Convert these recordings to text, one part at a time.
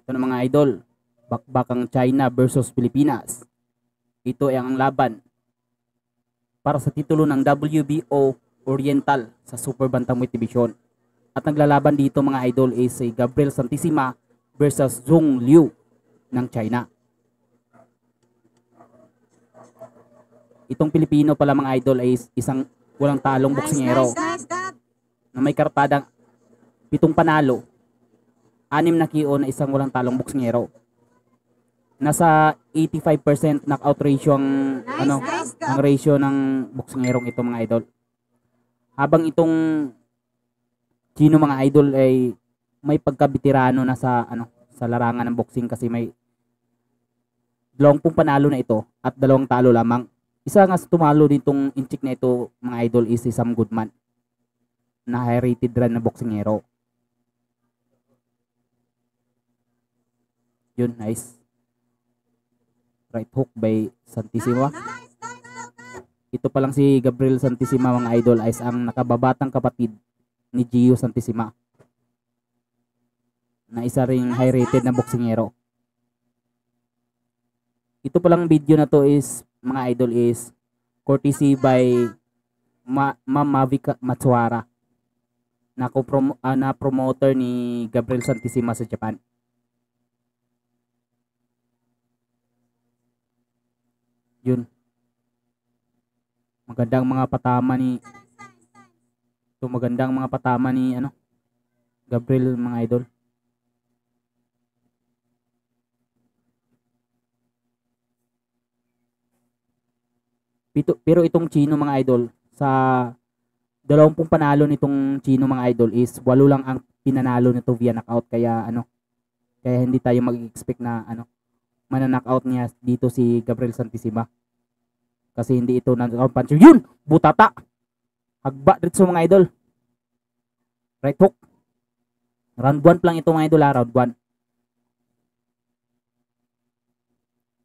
Ito na mga idol, bakbakang China versus Pilipinas. Ito ay ang laban para sa titulo ng WBO Oriental sa Super Bantamweight Division. At naglalaban dito mga idol is si Gabriel Santissima versus Zhong Liu ng China. Itong Pilipino pala mga idol ay isang walang talong boksingero na may kartadang 7 panalo, 6 na KO na isang walang talong boksingero. Nasa 85% knockout ratio ang ang ratio ng boksingerong ito mga idol. Habang itong Chino mga idol ay may pagkabitirano na sa sa larangan ng boxing kasi may 20 panalo na ito at 2 talo lamang. Isa nga sa tumalo ditong inchik na ito mga idol is si Sam Goodman na high rated run na boksingero. Yun, nice. Right hook by Santissima. Ito pa lang si Gabriel Santissima mga idol ay ang nakababatang kapatid ni Gio Santissima na isa ring high rated na boksingero. Ito pa lang video na to is mga idol is courtesy by Ma'am Mavic Matsuara na promoter ni Gabriel Santissima sa Japan. Yun. Magandang mga patama ni Gabriel mga idol. Pero itong Chino mga idol, sa 20 panalo nitong Chino mga idol is 8 lang ang pinanalo nito via knockout, kaya kaya hindi tayo mag-expect na mana-knockout niya dito si Gabriel Santissima. Kasi hindi ito knockout puncher. Yun! Butata! Hagba dito mga idol. Right hook. Round 1 lang ito mga idol round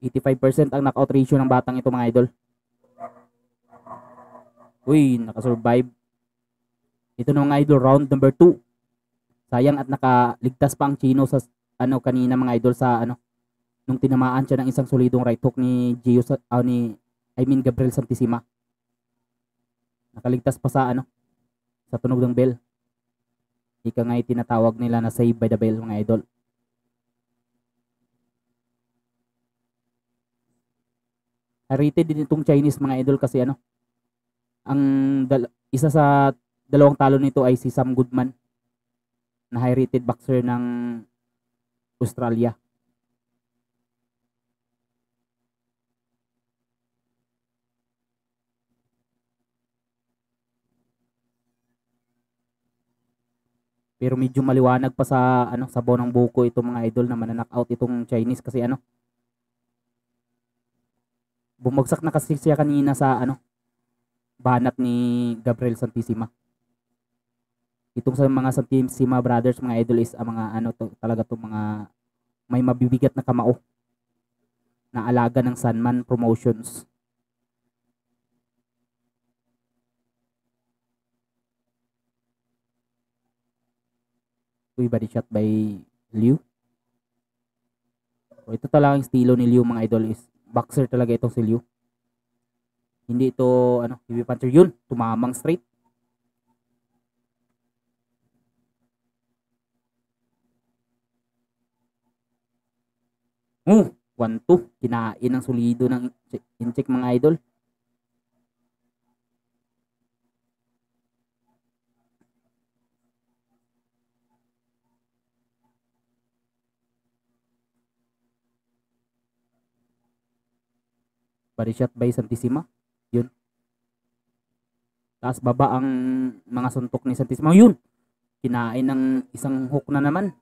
1. 85% ang knockout ratio ng batang ito mga idol. Uy, nakasurvive. Ito na mga idol, round number 2. Sayang at nakaligtas pa ang Chino sa kanina mga idol sa nung tinamaan siya ng isang solidong right hook ni Gabriel Santissima. Nakaligtas pa sa sa tunog ng bell. Ika nga tinatawag nila na save by the bell mga idol. Rated din itong Chinese mga idol kasi isa sa 2 talo nito ay si Sam Goodman na high rated boxer ng Australia. Pero medyo maliwanag pa sa sabaw ng buko itong mga idol na mananockout itong Chinese kasi bumagsak na kasi siya kanina sa banat ni Gabriel Santissima. Itong sa mga Santissima brothers mga idol is mga talaga to mga may mabibigat na kamao na alaga ng Sunman Promotions. Uy, body shot by Liu. So, ito talaga ang estilo ni Liu mga idol is boxer talaga itong si Liu. Hindi ito heavy puncher. Yun, tumamang straight. Oh, 1-2. Kinain ng solido ng incheck mga idol. Body shot by Santissima. Yun. Taas baba ang mga suntok ni Santissima. Yun. Kinain ng isang hook na naman.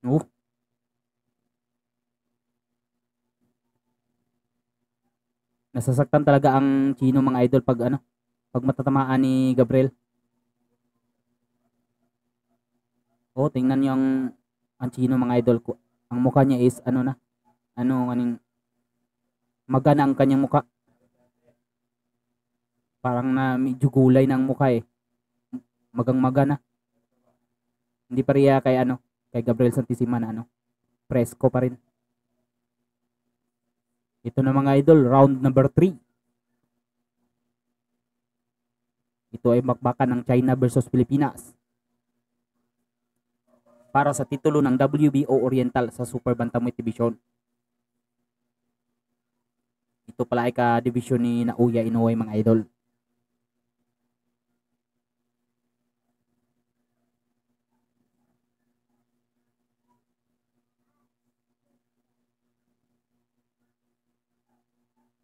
Oh. Nasasaktan talaga ang Chino mga idol pag matatamaan ni Gabriel. Oh, tingnan niyo ang Chino mga idol ko. Ang mukha niya is kaning magana ang kanyang muka. Parang na medyo gulay ng mukha eh. Magang magana. Hindi pa riya kay kay Gabriel Santissima na presko pa rin. Ito na mga idol, round number 3. Ito ay bakbakan ng China versus Pilipinas para sa titulo ng WBO Oriental sa Super Bantamweight Division. Ito pala ay ka-division ni Naoya Inoue mga idol.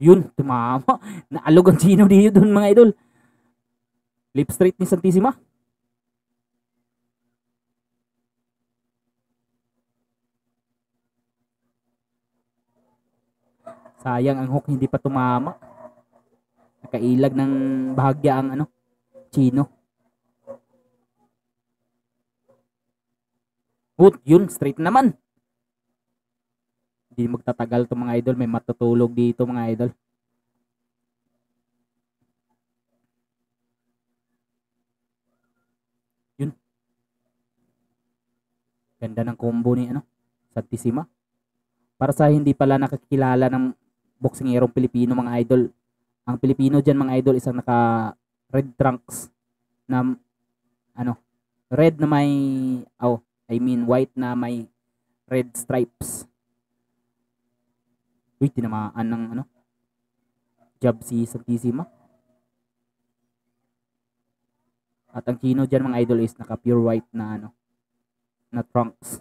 Yun, tumama. Naalog ang Chino dito dun mga idol. Lip straight ni Santissima. Sayang ang hook hindi pa tumama. Nakailag ng bahagya ang Chino. Yun, straight naman. Hindi magtatagal to mga idol. May matutulog dito mga idol. Yun. Ganda ng combo ni Santissima. Para sa hindi pala nakakilala ng boksingerong Pilipino mga idol. Ang Pilipino dyan mga idol isang naka red trunks na red na may white na may red stripes. Uy, tinamaan ng jab si Santissima. At ang Chino dyan mga idol is naka pure white na na trunks.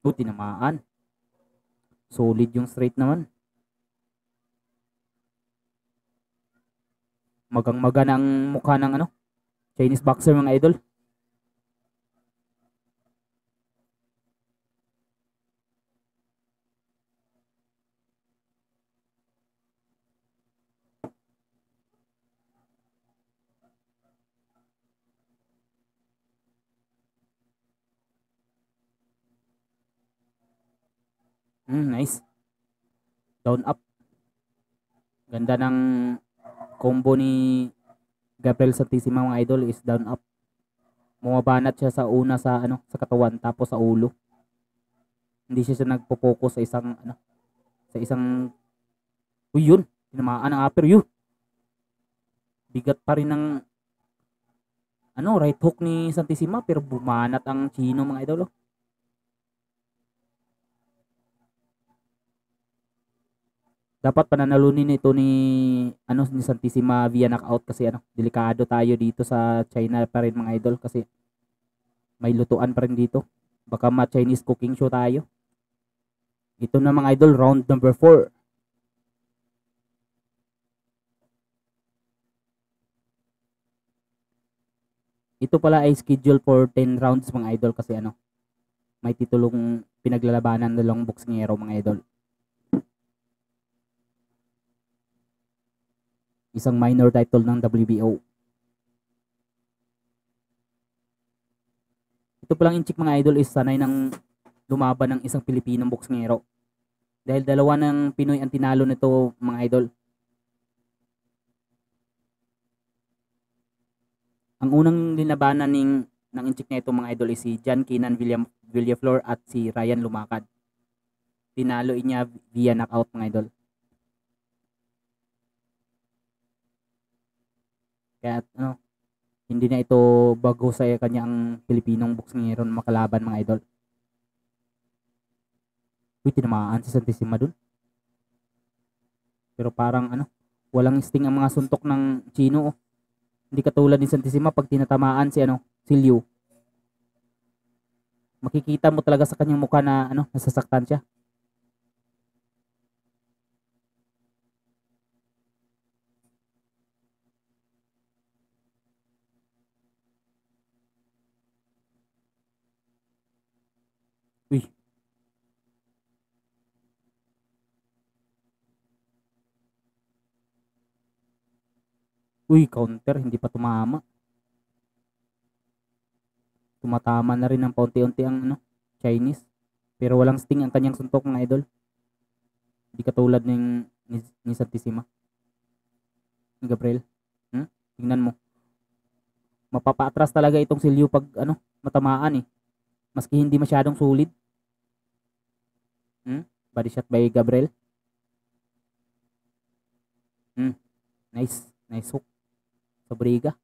Tinamaan. Solid yung straight naman. Magang-maga ng mukha ng Chinese boxer mga idol. Nice. Down up. Ganda ng combo ni Gabriel Santissima mga idol is down up. Bumabanat siya sa una sa sa katawan tapos sa ulo. Hindi siya nagpo-focus sa isang yun, tinamaan ang upper yun. Bigat pa rin ng right hook ni Santissima pero bumanat ang Chino mga idol. Dapat pananalunin ito ni Santissima via knockout kasi delikado tayo dito sa China pa rin mga idol kasi may lutuan pa rin dito. Baka ma-Chinese cooking show tayo. Ito na mga idol, round number 4. Ito pala ay schedule for 10 rounds mga idol kasi may titulong pinaglalabanan ng dalawang boksingero mga idol. Isang minor title ng WBO. Ito palang inchik mga idol is sanay ng lumaban ng isang Pilipinong boksingero. Dahil dalawa ng Pinoy ang tinalo nito mga idol. Ang unang linabanan ng inchik na ito mga idol is si John Keenan Villaflor at si Ryan Lumakad. Tinalo niya via knockout mga idol. Kaya hindi na ito bago sa kanyang Pilipinong boksingero na makalaban mga idol. Tinamaan si Santissima dun. Pero parang walang sting ang mga suntok ng Chino. Hindi katulad ni Santissima pag tinatamaan si Liu. Makikita mo talaga sa kanyang mukha na nasasaktan siya. Counter, hindi pa tumama. Tumatama na rin ng paunti-unti ang Chinese. Pero walang sting ang kanyang suntok mga idol. Hindi katulad ni Santissima. Ni Gabriel. Tingnan mo. Mapapaatras talaga itong si Liu pag matamaan eh. Maski hindi masyadong sulit. Body shot by Gabriel. Nice. Nice hook. Sa Briga.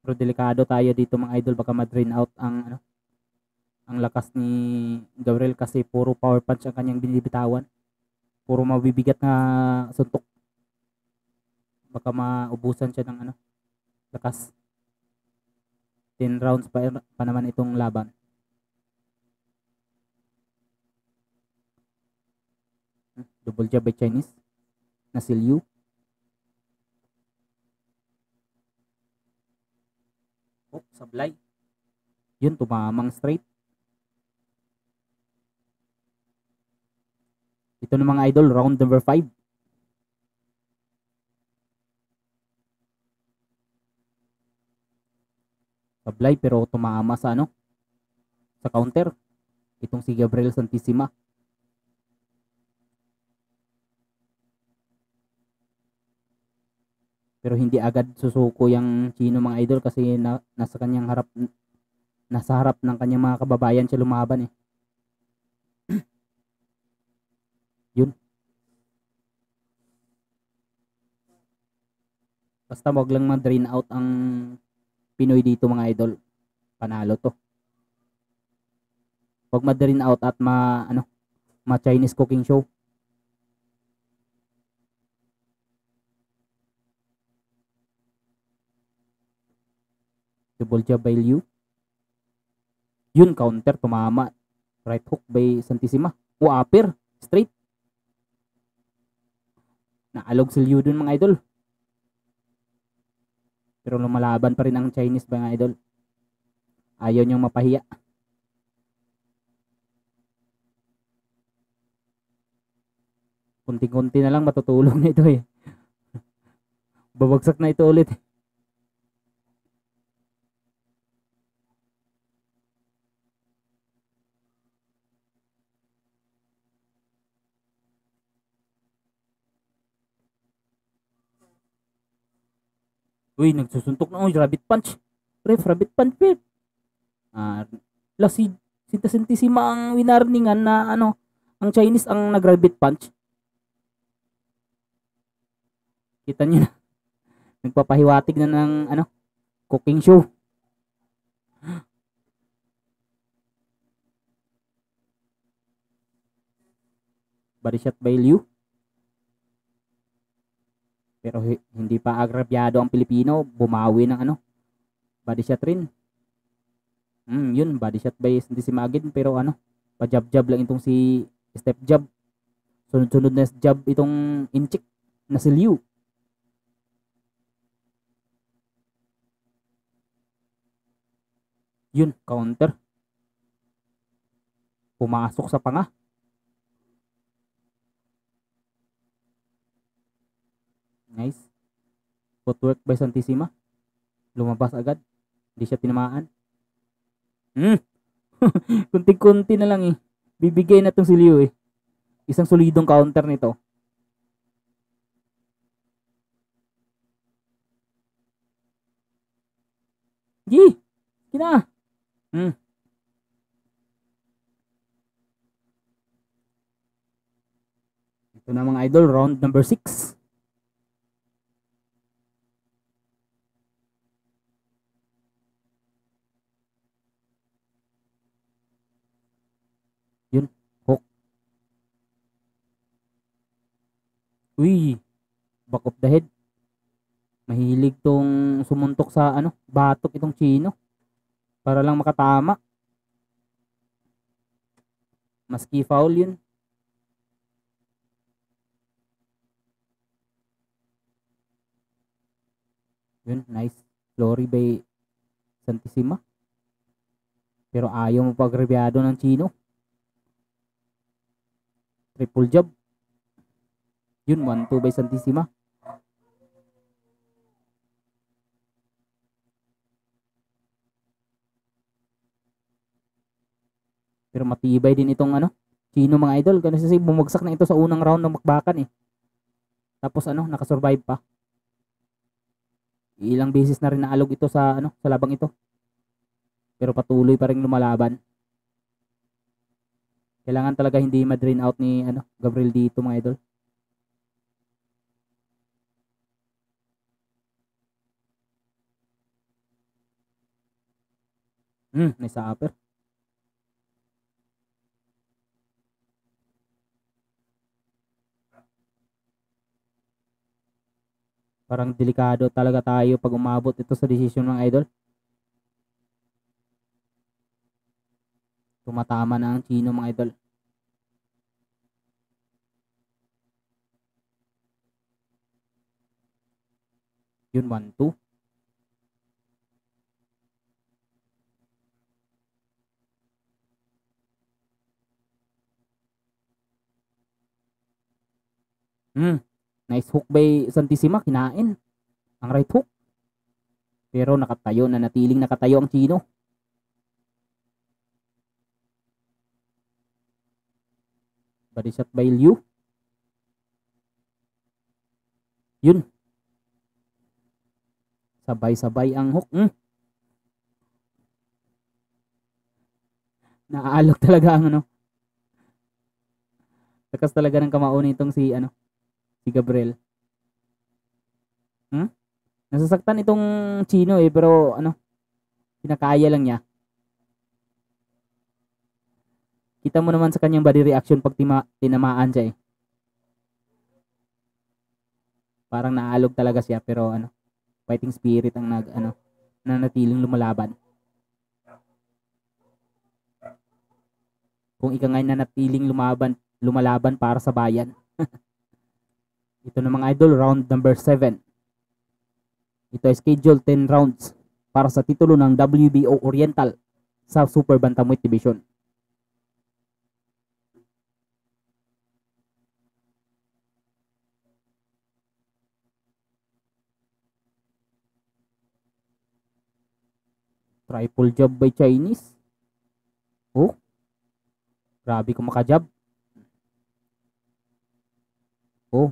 Pero delikado tayo dito mga idol, baka ma-drain out ang lakas ni Gabriel kasi puro power punch ang kanyang binibitawan. Puro mabibigat na suntok. Baka maubusan siya ng lakas. 10 rounds pa naman itong laban. Double jab by Chinese na si Liu. Sablay. Yun, tumamang straight. Ito na mga idol, round number 5. Sablay pero tumama sa sa counter. Itong si Gabriel Santissima. Pero hindi agad susuko yung Chino mga idol kasi nasa kanyang harap, nasa harap ng kanyang mga kababayan siya lumaban eh. Yun. Basta wag lang ma-drain out ang Pinoy dito mga idol. Panalo to. Wag ma-drain out at ma Chinese cooking show. Double jab by Liu. Yun, counter, tumama. Right hook by Santissima. Upper, straight. Naalog si Liu dun mga idol. Pero lumalaban pa rin ang Chinese mga idol. Ayaw niyang mapahiya. Kunti-kunti na lang matutulog na ito eh. Babagsak na ito ulit. Uy, nagsusuntok na. Uy, rabbit punch. Ref, rabbit punch, ref. Si Santissima ang winarningan na ang Chinese ang nag-rabbit punch. Kita niyo na. Nagpapahiwatig na ng cooking show. Body shot by Liu. Pero hindi pa agrabyado ang Pilipino. Bumawi ng body shot rin. Yun, body shot by Santissima again. Pero pa-jab-jab lang itong si step jab. Sunod-sunod na jab itong inchik na si Liu. Yun, counter. Pumasok sa panga. Nice. Footwork by Santissima. Lumabas agad. Hindi siya tinamaan. Kunti-kunti na lang eh. Bibigay na itong si Liu eh. Isang solidong counter nito. Gee! Kina! Ito na mga idol, round number 6. Yun, hook. Uy, back of the head. Mahilig tong sumuntok sa batok itong Chino. Para lang makatama. Maski foul yun. Yun, nice. Glory by Santissima. Pero ayaw mo pagrebyado ng Chino. Triple jab. Yun, 1-2 by Santissima. Pero matibay din itong Chino mga idol. Kasi bumagsak na ito sa unang round ng bakbakan eh. Tapos nakasurvive pa. Ilang beses na rin naalog ito sa sa labang ito. Pero patuloy pa rin lumalaban. Kailangan talaga hindi ma-drain out ni Gabriel dito mga idol. Nice upper. Parang delikado talaga tayo pag umabot ito sa desisyon mga idol. Tumatama na ang Chino mga idol. Yun, 1-2. Nice hook by Santissima. Kinain ang right hook. Pero natiling nakatayo ang Chino. Body shot by Liu. Yun. Sabay-sabay ang hook. Naaalok talaga ang Takas talaga ng kamao nitong si Gabriel. Nasasaktan itong Chino eh, pero kinakaya lang niya. Kita mo naman sa kanyang body reaction pag tinamaan siya eh. Parang naalog talaga siya, pero fighting spirit ang nanatiling lumalaban. Kung ika nga nanatiling lumalaban para sa bayan. Ito na mga idol, round number 7. Ito ay schedule 10 rounds para sa titulo ng WBO Oriental sa Super Bantamweight Division. Triple jab by Chinese. Oh. Grabe kung makajab. Oh.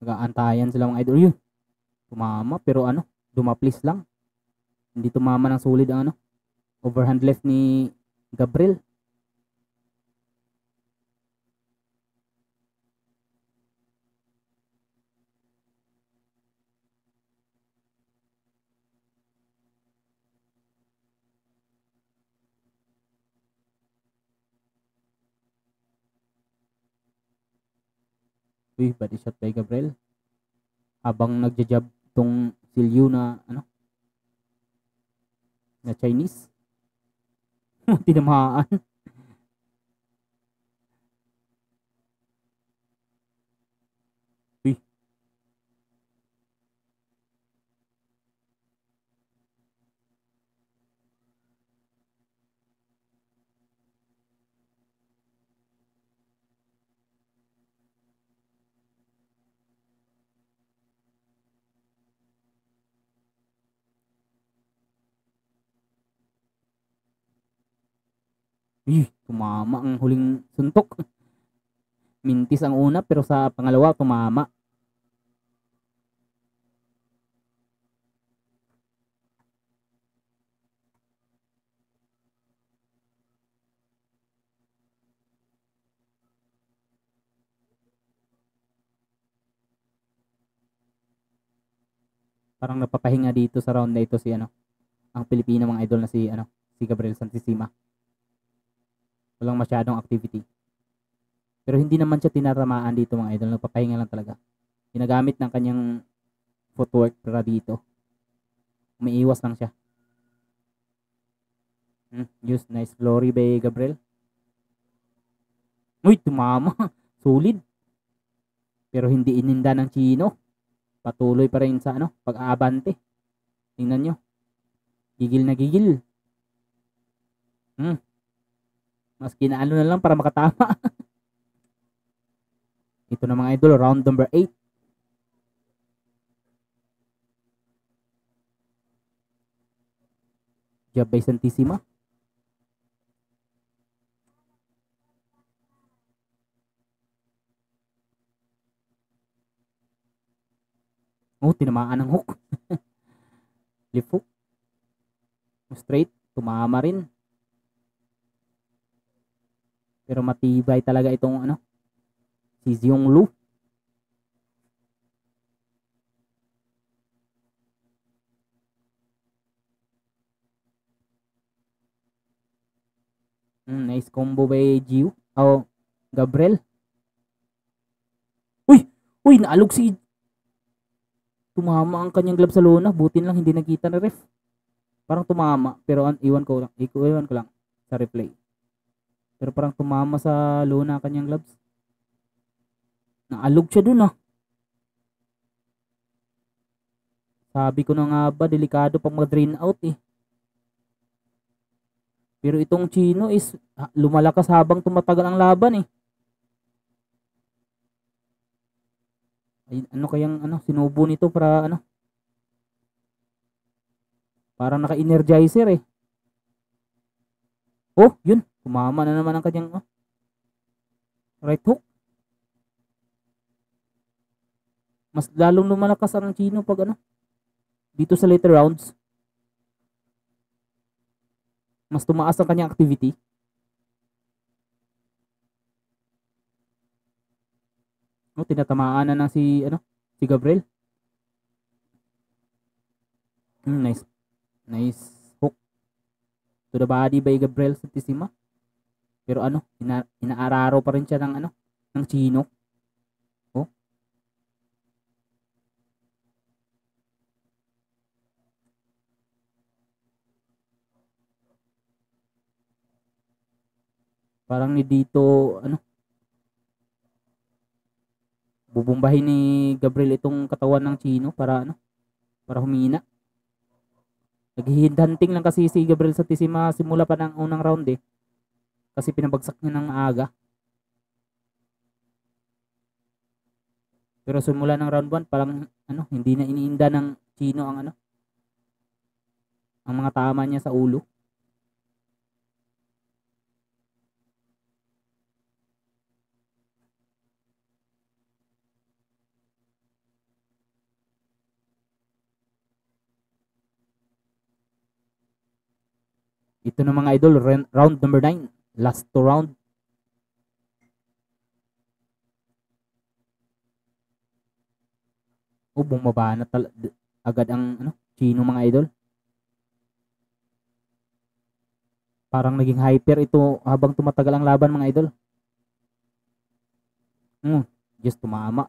Nag-aantayan sila mga idol. Yun. Tumama pero dumaplis lang. Hindi tumama ng solid ang overhand left ni Gabriel. Uy, body shot by Gabriel. Habang nagja-jab tong si Liu na na Chinese. Tinamaan. Uy. Tumama ang huling suntok. Mintis ang una pero sa pangalawa tumama. Parang napapahinga dito sa round na ito si ang Pilipino mga idol na si Gabriel Santissima. Walang masyadong activity. Pero hindi naman siya tinatamaan dito mga idol. Nagpapahinga lang talaga. Ginagamit ng kanyang footwork para dito. Umiiwas lang siya. Use nice glory by Gabriel. Uy, tumama. Solid. Pero hindi ininda ng Chino. Patuloy pa rin sa ano, pag-aabante. Tingnan nyo. Gigil na gigil. Mas kinaano na lang para makatama. Ito na mga idol, round number 8. Jabay Santissima. Oh, tinamaan ng hook. Left hook. Straight. Tumama rin. Pero matibay talaga itong ano, si Xiong Lu. Nice combo by Giu. Oh, Gabriel. Uy! Uy, naalog si... Tumama ang kanyang glove sa lona. Butin lang hindi nakita na ref. Parang tumama. Pero iwan ko lang sa replay. Pero parang tumama sa lona kanyang gloves. Naalog siya dun ah. Sabi ko na nga ba, delikado pag mag-drain out eh. Pero itong Chino is lumalakas habang tumatagal ang laban eh. Ay, ano kayang ano, sinubo nito para ano? Parang naka-energizer eh. Oh, yun. Tumama na naman ang kanyang right hook. Mas lalong lumalakas ang Chino pag ano, dito sa later rounds. Mas tumaas ang kanyang activity. Oh, tinatamaan na si ano, si Gabriel. Nice. Nice hook to the body by Gabriel Santissima. Pero ano, inaararo pa rin siya ng ano, ng Chino. Oh. Parang ni dito ano, bubumbahin ni Gabriel itong katawan ng Chino para ano, para humina. Naghihintanting lang kasi si Gabriel Santissima simula pa ng unang round eh. Kasi pinabagsak niya ng aga. Pero simula ng round 1 parang ano, hindi na iniinda ng Chino ang ano, ang mga tama niya sa ulo. Ito na mga idol, round number 9. Last 2 round. Oh, bumaba na agad ang ano, Chino mga idol. Parang naging hyper ito habang tumatagal ang laban mga idol. Just tumama.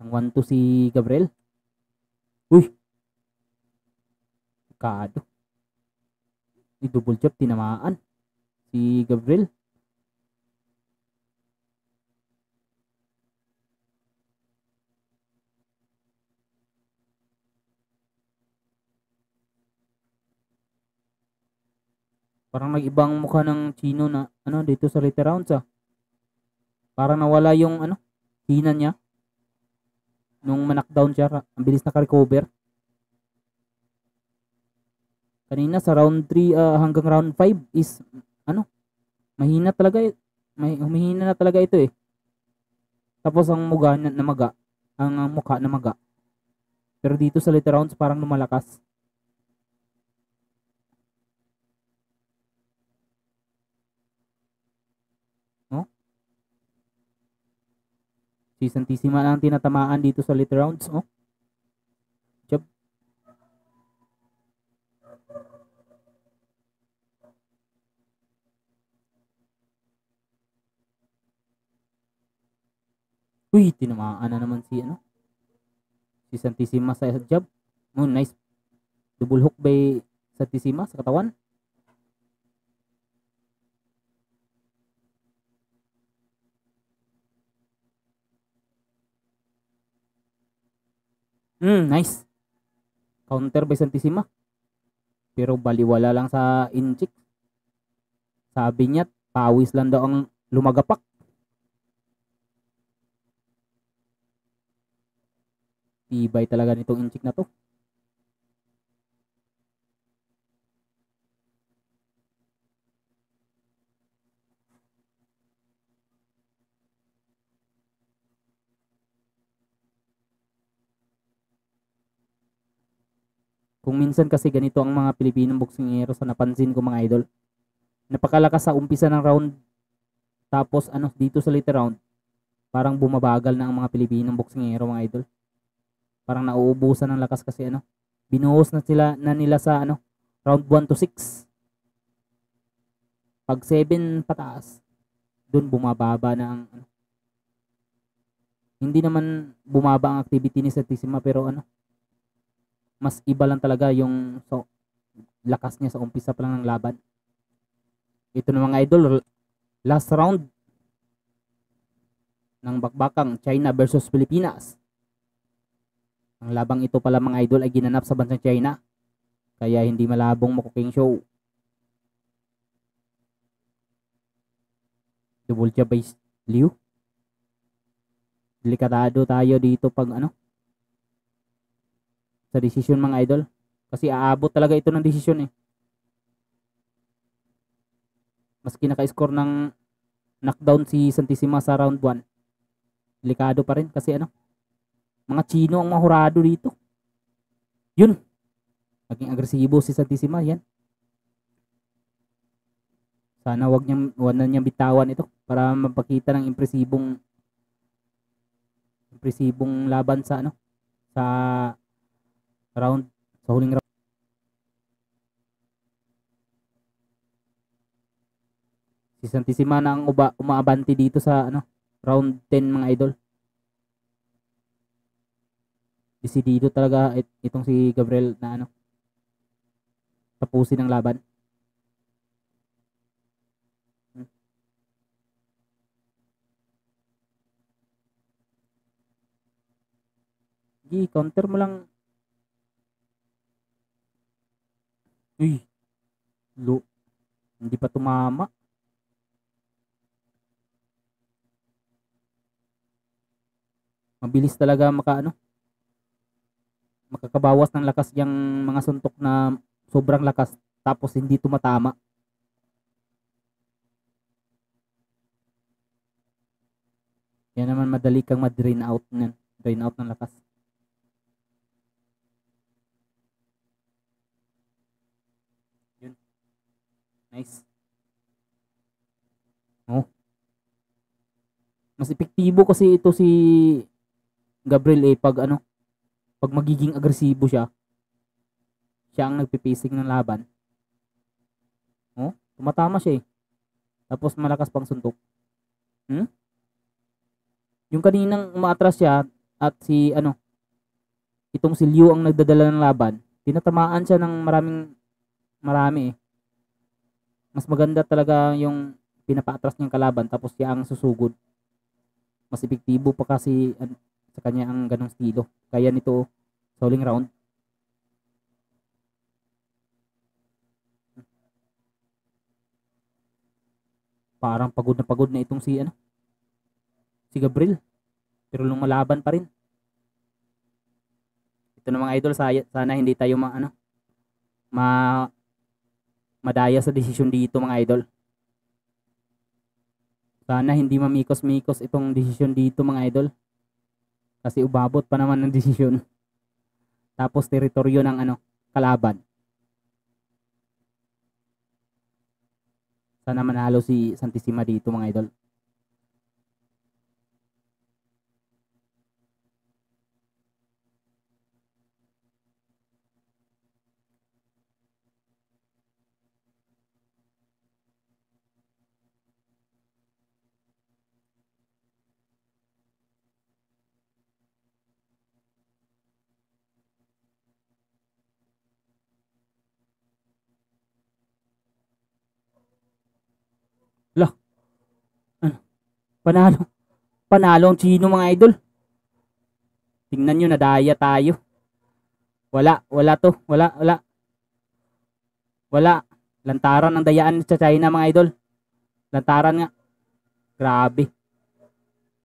Ang 1-2 si Gabriel. Uy! Kado. Ni double jab tinamaan si Gabriel. Parang nag-ibang mukha ng Chino na ano dito sa later rounds ah. Parang nawala yung ano, hina niya nung ma-knockdown siya. Ang bilis naka-recover. Kanina sa round 3 hanggang round 5 is ano, mahina talaga humihina na talaga ito eh. Tapos ang mukha na maga, ang mukha na maga. Pero dito sa later rounds parang lumalakas. No? Si Santissima na ang tinatamaan dito sa later rounds, oh. Jab. Uy, tinamaan na naman si ano, si Santissima sa jab. Oh, nice. Double hook by Santissima sa katawan. Nice. Counter by Santissima. Pero baliwala lang sa inchik. Sabi niya, pawis lang daw ang lumagapak. Tibay talaga nitong inchik na to. Kung minsan kasi ganito ang mga Pilipinong boksingero sa napansin ko mga idol. Napakalakas sa umpisa ng round. Tapos dito sa later round, parang bumabagal na ang mga Pilipinong boksingero mga idol. Parang nauubusan ng lakas kasi binuhos na nila sa round 1 to 6. Pag 7 pataas, doon bumababa na ang hindi naman bumaba ang activity ni Santissima pero mas iba lang talaga yung lakas niya sa umpisa pa lang ng laban. Ito na mga idol, last round ng bakbakang China versus Pilipinas. Ang labang ito pala mga idol ay ginanap sa bansang China. Kaya hindi malabong makuking show. Double jab by Liu. Delikado tayo dito pag sa desisyon mga idol. Kasi aabot talaga ito ng desisyon eh. Maski naka-score ng knockdown si Santissima sa round 1. Delikado pa rin kasi mga Chino ang mahurado dito. Yun. Naging agresibo si Santissima yan. Sana wag na niyang bitawan ito para mapakita ng impresibong laban sa sa round sa huling round. Si Santissima na ang umaabanti dito sa round 10 mga idol. Desidido talaga itong si Gabriel na tapusin ang laban. Counter mo lang. Uy. Hindi pa tumama. Mabilis talaga makakabawas ng lakas yung mga suntok na sobrang lakas tapos hindi tumatama. Yan naman madali kang ma-drain out niyan. Drain out ng lakas. Yun. Nice. Oh. Mas epektibo kasi ito si Gabriel pag pag magiging agresibo siya ang nagpipacing ng laban. Oh, tumatama siya Tapos malakas pang suntok. Yung kaninang umaatras siya at si itong si Liu ang nagdadala ng laban, tinatamaan siya ng marami Mas maganda talaga yung pinapaatras niyang kalaban tapos siya ang susugod. Mas epektibo pa kasi sa kanya ang ganong estilo. Kaya nito sa huling round. Parang pagod na itong si Gabriel. Pero lumalaban pa rin. Ito na mga idol, sana hindi tayo madaya sa desisyon dito mga idol. Sana hindi mamikos-mikos itong desisyon dito mga idol. Kasi ubabot pa naman ng desisyon. Tapos teritoryo ng kalaban. Sana manalo si Santissima dito mga idol. Lah. Panalo ang Chino mga idol. Tingnan nyo, nadaya tayo. Wala to. Wala. Lantaran ang dayaan sa China mga idol. Lantaran nga. Grabe.